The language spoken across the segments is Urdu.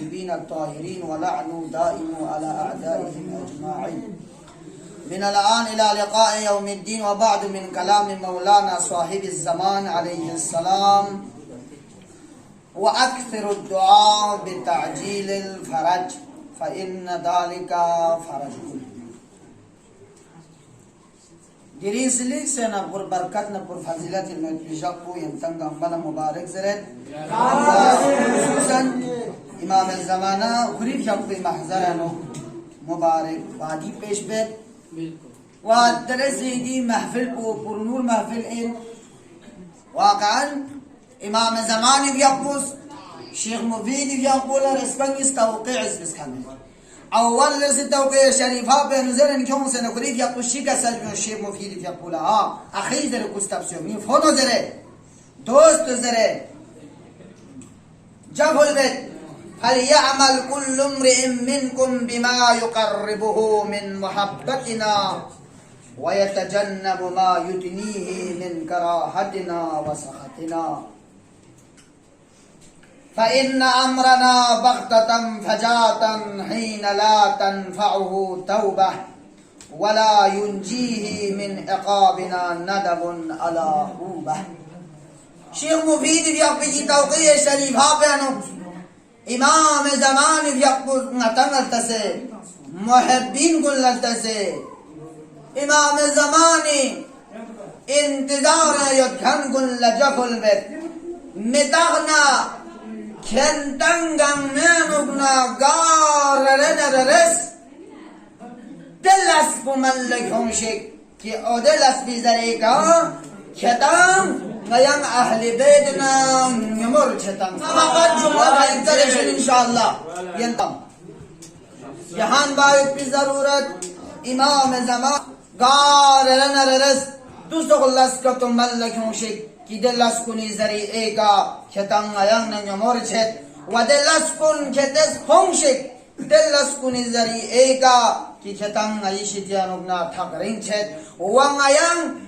الطيبين الطاهرين ولعنوا دائم على أعدائهم أجمعين. من الآن إلى لقاء يوم الدين. وبعد من كلام مولانا صاحب الزمان عليه السلام: وأكثر الدعاء بتعجيل الفرج فإن ذلك fridge. Dirinslik sena pur berkat na pur fazilat ilmu bijakku yang tanggang bana mubarak zeret. Khususan Imam al-Zamana gurib jakku mahzarano mubarak wadi peshbet. Wa درسي محفل پور نور محفل این واقعا امام زمانی بیاقوس شیخ مفید بیاقول رسپنگیس توقیع اسمس کامل اول لسی توقیع شریفا به نظر انکیون سنه کری بیاقوس شیک سلبی و شیخ مفید بیاقول اخیز در کستفسیون می فونو زره دوست زره جفل بید فَلْيَعْمَلْ كُلُّ امْرِئٍ مِّنْكُمْ بِمَا يُقَرِّبُهُ مِنْ مُحَبَّتِنَا وَيَتَجَنَّبُ مَا يُدْنِيهِ مِنْ كَرَاهَتِنَا وَسَخَطِنَا فَإِنَّ أَمْرَنَا بَغْتَةً فَجَاءَةً حِينَ لَا تَنْفَعُهُ تَوْبَةٌ وَلَا يُنْجِيهِ مِنْ عِقَابِنَا نَدَبٌ عَلَى عُوبَةٍ. شیخ مفید بیاقی توقیع شریفہ بیانو امام زمان یقبض نتنگل تسے محبین گلل تسے امام زمانی انتظار یدکن گل جفل بید متغنا کنتنگم نینگنا گار رنررس دل اسب ملک ہمشک کی او دل اسبی زریکا کتام Ngayang ahli bed na nyumur chetang. Makan jumlah baik terjun insyaallah. Yentam. Jahan baik pi zarurat imam zaman gar lanaras dusoglas ka to mallak mushik kidelas kuni zari ega chetang ngayang na nyumur chet wadelas kun chetes hongshik delas kuni zari ega ki chetang ngayishi dianogna thakring chet wangayang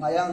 ngayang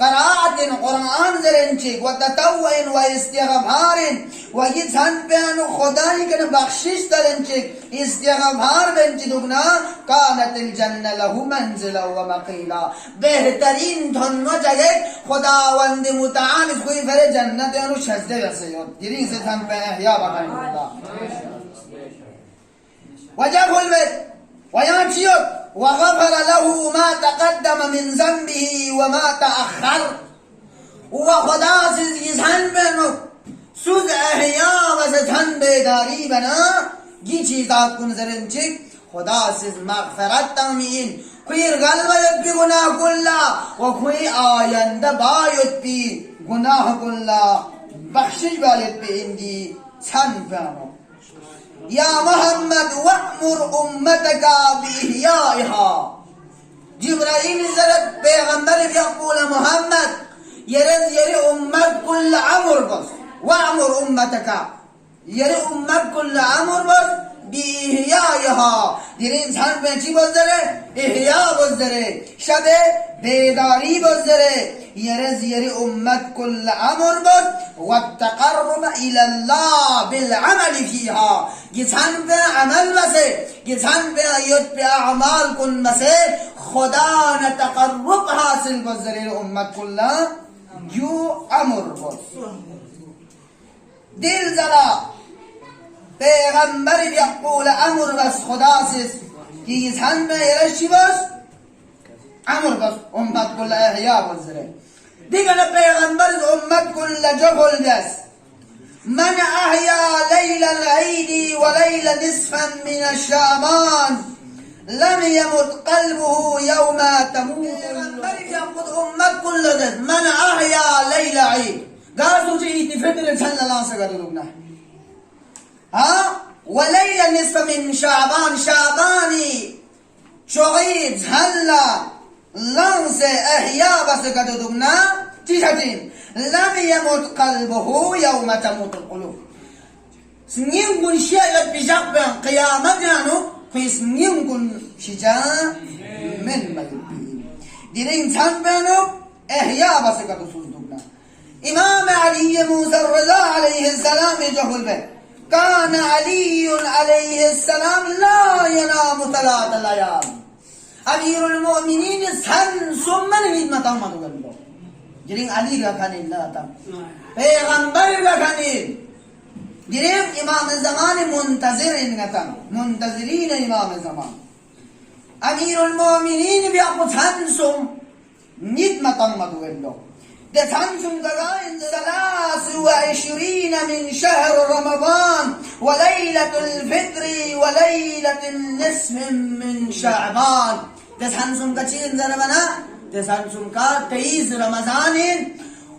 qiraatin Qur'an zerinchik wa tatawwu'in wa istighfarin wa yitsan peanu khudai kan bakhshish darinchik istighfar benchi dugna kanatil janna lahu manzila wa maqila behtarin dhonno jagah khudawand mutaal koi fere jannat anu shajde vasayot yiri se than pe ihya bakanullah wajhul bayt wa yatiyot وغفر له ما تقدم من ذنبه وما تأخر وخدا سيز يزهن بنو سوز احيا وزهن بیداری بنا یہ چیزات کن زرنچک خدا سيز مغفرت تامین کوئی غلبت بھی گناہ کلا و کوئی آیند بایت بھی گناہ کلا بخشش بایت بھی اندی چھن بنو يا محمد وأمر أمتك بإحيائها جبرائيل نزلت پیغمبر يقول محمد يري أمت كل عمر بس وأمر أمتك يري أمت كل عمر بس بإحيائها يري انسان بچی بزدره إحياء بزدره شب بیداری بزدره يري أمت كل عمر بس والتقرب إلى الله بالعمل فيها گسان پہ عمل بسے گسان پہ آیت پہ اعمال کن بسے خدا نہ تقرب حاصل بزرے امت کلا یو امر بس دل زلا پیغمبر یقول امر بس خدا سے کہ گسان پہ ارشی بس امر بس امت کلا احیاء بزرے دیگر پیغمبر امت کلا جبل بس من أحيا ليل العيد وليل نصفا من الشعبان لم يمت قلبه يوم تموت يقول أمت كل ذات من أحيا ليل عيد قالوا جئت فطر صلى الله عليه وسلم وليل نصف من شعبان شعباني شغيد هلا لنس أحيا بس قدرنا تشهدين لم يمت قلبه يوم تموت القلوب سنين كن شيئا بجاب قيامة جانو في سنين كن شجاع من ملبين دين تنبنو احياء بسكة سوزدنا امام علي موسى الرضا عليه السلام يجهل به كان علي عليه السلام لا ينام ثلاث ليال امير المؤمنين سن ثم خدمت امامه قالوا جرين علي ركانين لا تام پیغمبر ركانين جرين امام الزمان منتظرين نتام منتظرين امام الزمان امير المؤمنين بيقول تنسم نيت متام مدويلو ده تنسم قرائن 23 من شهر رمضان وليلة الفطر وليلة النصف من شعبان ده تنسم كتير زرمنا تسانسون کا 23 رمضان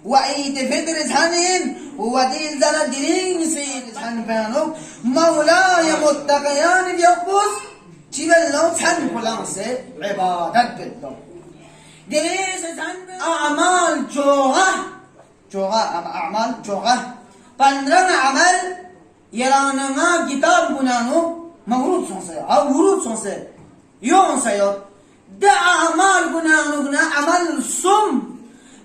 وعيد فطر ثانين ودين زنا دين سيد ثان بيانو مولاي متقيان بيقبس تشيلو ثان كلام سے عبادت بدو دين ثان اعمال جوغا اعمال جوغا 15 عمل يرانا كتاب بنانو مورود سونسه او ورود سونسه يوم سيوت ده أعمال قلنا عمل صم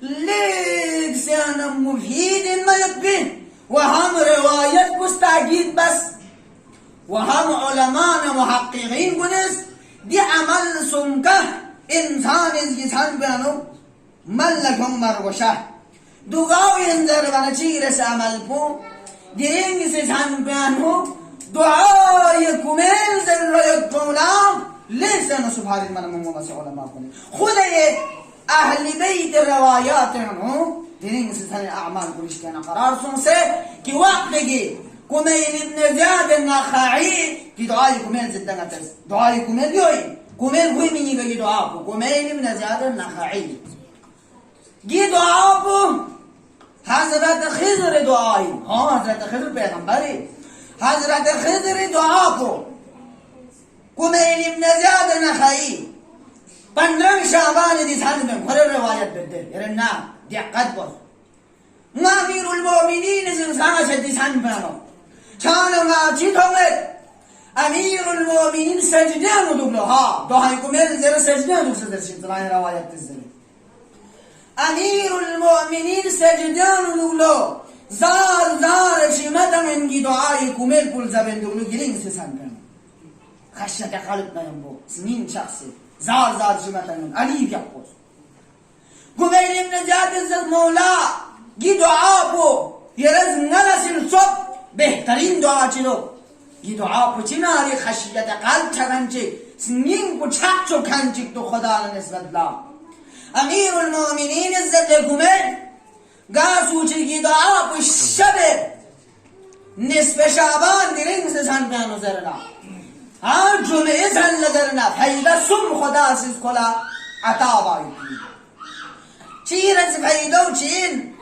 ليك سيانا مفيد ما يكبين وهم روايات مستعجيد بس وهم علماء محققين قنس دي عمل صمكه إنسان إنسان بانو ملكهم مروشة دعاو ينزر بانا چيرس عمل کو دينگ سيسان بانو دعاو يكمل زر ريك بولام ليس أنا سبحان من ممومس علماء كوني خذ أهل بيت الروايات عنه دين سلسلة أعمال كلش كان قرار سنسي كي وقتي كمين ابن زياد النخعي كي دعائي كمين زدنا ترس دعائي كمين يوي كمين هوي مني بجي دعاكو كمين ابن زياد النخعي جي دعاكو حضرت خضر دعائي حضرت خضر پیغمبری حضرت خضر دعاكو كمين ابن زياد النخعي 15 شعبان دي سان میں بھر روایت بدل يرنا دي قد بس امير المؤمنين زنسان شدي سان بنو چانما چی تومد امیر المؤمنین سجده مدوگلو ها دوهای کمیل زیر سجده مدوگ سدرشید زنای روایت تزده امیر المؤمنین سجده مدوگلو زار شمتا منگی دعای کمیل پول زبن دوگلو گرینگ سسان کن خشیت قلب نیم بو سنین شخصی زار شمتا من علی بیاقوز کمیل ابن جاد زد مولا گی دعا پو یه رز نرسل صبح بهترین دعا چلو یه دعا پو چناری خشیت قلب چکنچه سنین پو چک چو کنچک تو خدا نسبت لا امیر المؤمنین زد کمیل گاسو چی دعا پو شب نصف شعبان دیرین سن بیانو زرنا ها جمعه زن لدرنا فیدا سم خدا سیز کلا عطا باید چی رز فیدو چین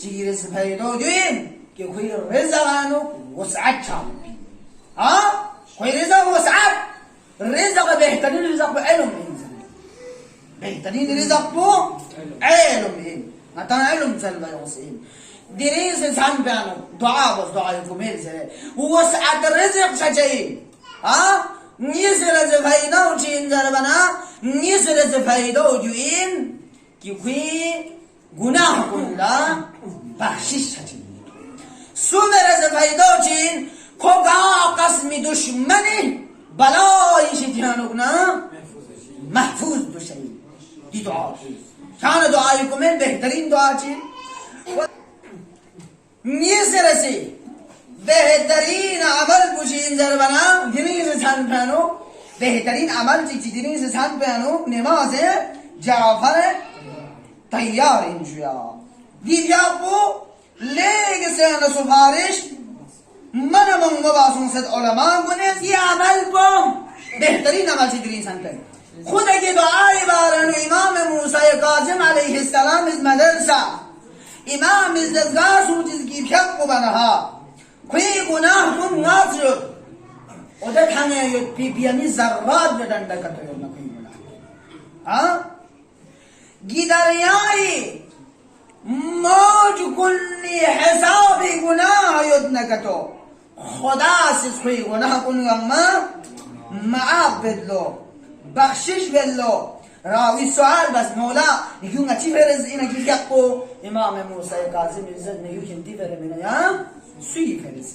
چی رز فیدو دوین که خوی رزقانو وسعت چاو ها خوی رزق وسعت رزق بهترین رزق با علم این بهترین رزق با علم این نتان علم سلبا یوسین دیرین سن بیانو دعا باز دعای کمیل زره وسعت رزق شجعین ها نیز رز فیدو چین زربنا نیز رز فیدو دوین که خوی گناه کنلا بخشش شجعین سوم رز فیدو چین کگا قسم دشمنی بلایش جهانو کنا محفوظ بشید دی دعا شان دعای کمیل بهترین دعا چین نیز رسی بهترین عمل بشین زربنا دینیز سن پانو بهترین عمل چی دینیز سن پانو نماز جعفر تیار اینجویا دیویا بو لیگ سین سفارش من باسون ست علماء گنیز یہ عمل بو بهترین عمل چی دینیز سن پانو خود اگه دعای بارنو امام موسی کاظم علیه السلام از مدرسه امام از دزگاه سوچیز کی پھیک کو بنها کوئی گناه کن نازل و ده تنه یود پیانی ذرات بدن دکتو یود نکوی گناه گیدریایی موج کنی حسابی گناه یود نکتو خدا سیز کوئی گناه کنگم معاب بدلو بخشش بدلو راوی سوال بس مولا نگیونگا چی فرز اینا کی کقو امام موسی کاظم عزت نگیو کنتی فرمینه یا سوی فرز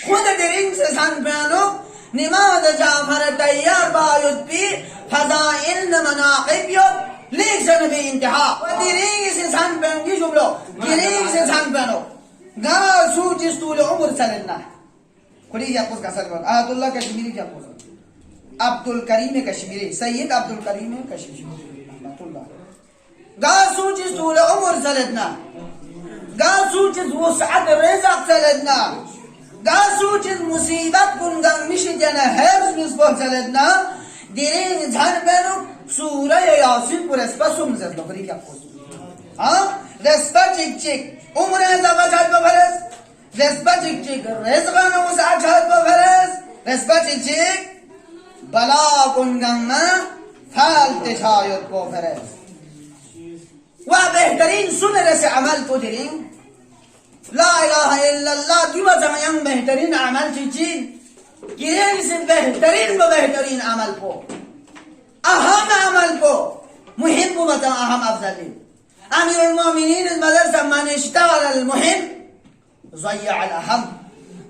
خود درین سے سن پیانو نماز جعفر تیار باید پی فضائل مناقب یود لیک سن بی انتہا و درین سے سن پیانو کی جملو درین سے سن پیانو گا سوچ طول عمر سلنا کلی جاپوز کا سر بات آیت اللہ کشمیری جاپوز عبدالکریم کشمیری سید عبدالکریم کشمیری گا سوچ طول عمر سلنا گا سوچ وسعت رزق سلنا گا سوچ مصیبت کنگم میشه جنه حفظ نسبت سلنا دیرین زن بینو سوره یاسین پر اسپا سومزد لکری کیا خوز رسپا چک چک عمر ازاقا چهت بفرز رسپا چک چک رزقان وسعت چهت بفرز رسپا چک چک بلا کنگم فالت چایت بفرز و بهترین سن رس عمل تو دیرین لا اله الا الله دیو زمان بهترین عمل چی گیرین سے بهترین و بهترین عمل کو اهم عمل کو مهم کو بتا اهم افضل امیر المؤمنین المدرسه من اشتغل المهم ضيع الاهم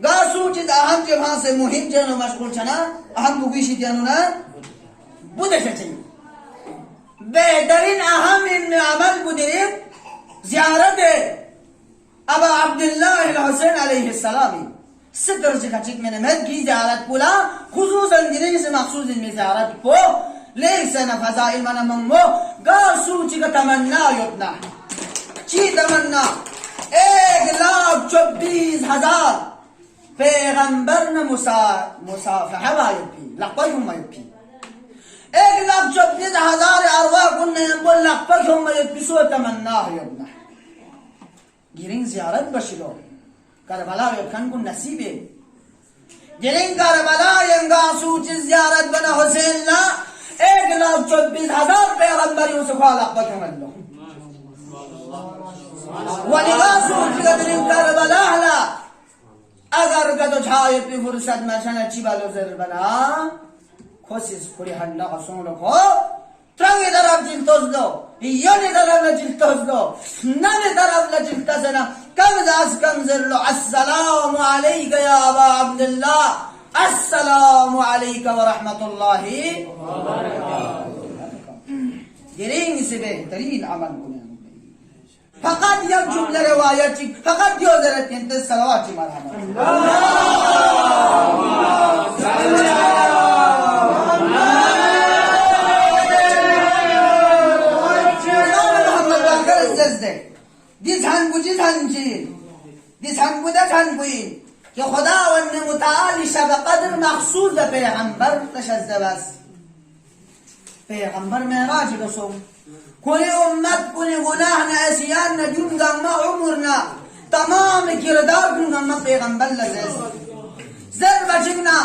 گاسو چی اهم جہاں سے مهم جنو مشغول چنا اهم بگویشی جنو نا بوده چی بهترین اهم این عمل بودیم زیارت ابا عبدالله الحسین علیه السلامی ستر زکاچک من مد کی زیارت بولا خصوصا دینے سے مخصوص ان زیارت کو لیکن فضائل من ممو گاسو چی کا تمنا یتنا چی تمنا 1,24,000 پیغمبر نے مصافحہ باید بھی لقبهم باید بھی 1,24,000 ارواح کننے بول لقبهم باید بھی سو تمنا یتنا گیرین زیارت بشیلو کربلا یکن کن نصیبه گیرین کربلا ینگا سوچ زیارت بنا حسین لا 1,24,000 پیغمبر یوسف خالق بکن اللہ ولغا سوچ گیرین کربلا لا اگر گدو چای پی فرصت مشن چی بالو زر بنا کوشش پوری هندا قسون لو ترنگ طرف جل توزلو یونی طرف لجل توزلو نمی طرف لجل تزنا کم داس کم زرلو السلام علیک یا ابا عبدالله السلام علیک و رحمت الله گرینگ سے بہترین عمل کنه فقط یک جمله روایت چی فقط دیو ذرت انت صلوات چی مرحبا دی زنگو چی زنجیر دی زنگو دا زنگوین که خداوند متعالی شب قدر مخصوص به پیغمبر نشسته بس پیغمبر معراج رسوم کنی امت کنی گناه نعسیان نجون گمه عمرنا تمام کردار کن گمه پیغمبر لزیز زر بچگنا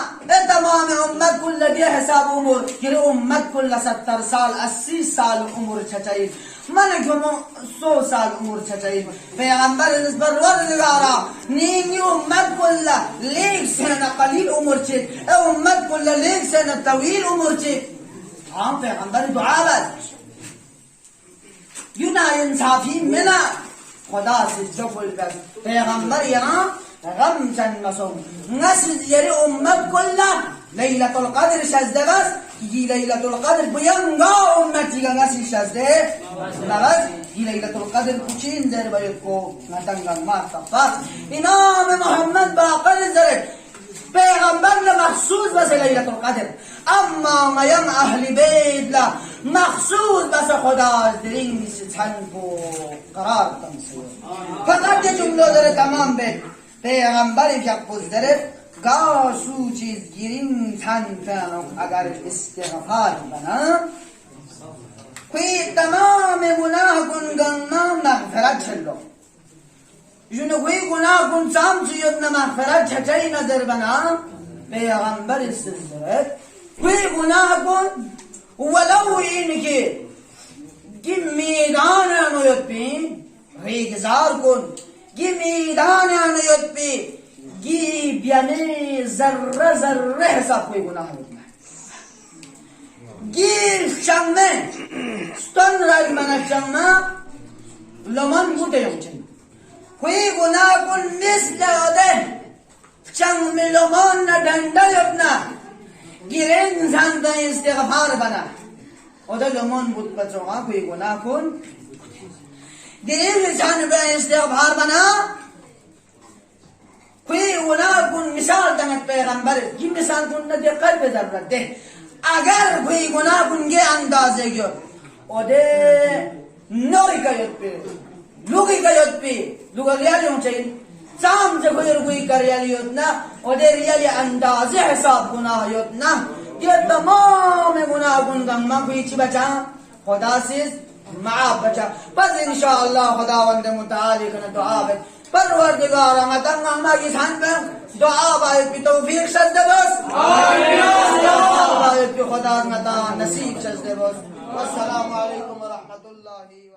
تمام امت کل دی حساب عمر کر امت کل 70 سال 80 سال عمر چچائید من کمو 100 سال عمر چچائید پیغمبر نسبت وردگارا نیمی امت کل لیک سنه قلیل عمر چید امت کل لیک سنه طویل عمر چید ہاں پیغمبر دعا بس یوں نہ انصافی منا خدا سے جفل بس پیغمبر یہاں غم چند مسوم نسل یری امت کلا لیلت القدر شزده بس کی لیلت القدر بیانگا امتی کا نسل شزده بس کی لیلت القدر کچین در باید کو نتنگا مارتفا امام محمد باقر زرد پیغمبر مخصوص بس لیلت القدر اما میم اهل بیت لا مخصوص بس خدا درین چند کو قرار تنسید فقط یہ جملو در تمام بیت پیغمبر یک بزدره گاسو چیز گیرین تن فانو اگر استغفار بنا کوئی تمام گناہ کن گناہ مغفرت چلو جنو کوئی گناہ کن سام چیز مغفرت چچائی نظر بنا پیغمبر استغفار کوئی گناہ کن ولو اینکه گی میدان انویت پی ریگزار کن گی میدان انویت پی گی بیانی ذره ذره حساب کوئی گناہ ہوتا ہے گی شمه ستن رای من شمه لمن بوده یم چنین کوئی گناہ کن مثل آده چنگ لمن ندنده یبنا گیرین زنده استغفار بنا آده لمن بود بچوها کوئی گناہ کن گیرین زنده استغفار بنا کوئی گناہ کن مثال دنت پیغمبر کی مثال کن ندی قلب ضرورت دے اگر کوئی گناہ کن گے اندازے گyo آده نوی کا یاد پی لوگی کا یاد پی لوگا ریالی ہوں چاہیے سام سے کوئی کا ریالی یاد نا آده ریالی اندازے حساب گناہ یاد نا یہ تمام گناہ کن گنگا کوئی چی بچا خدا سے معاف بچا بس انشاءاللہ خداوند متعالی کنا دعا بچ پروردگارا متنگا مگی سن پہ دعا باید پی توفیق شد بس دعا باید پی خدا نتا نصیب شد بس والسلام علیکم ورحمت اللہ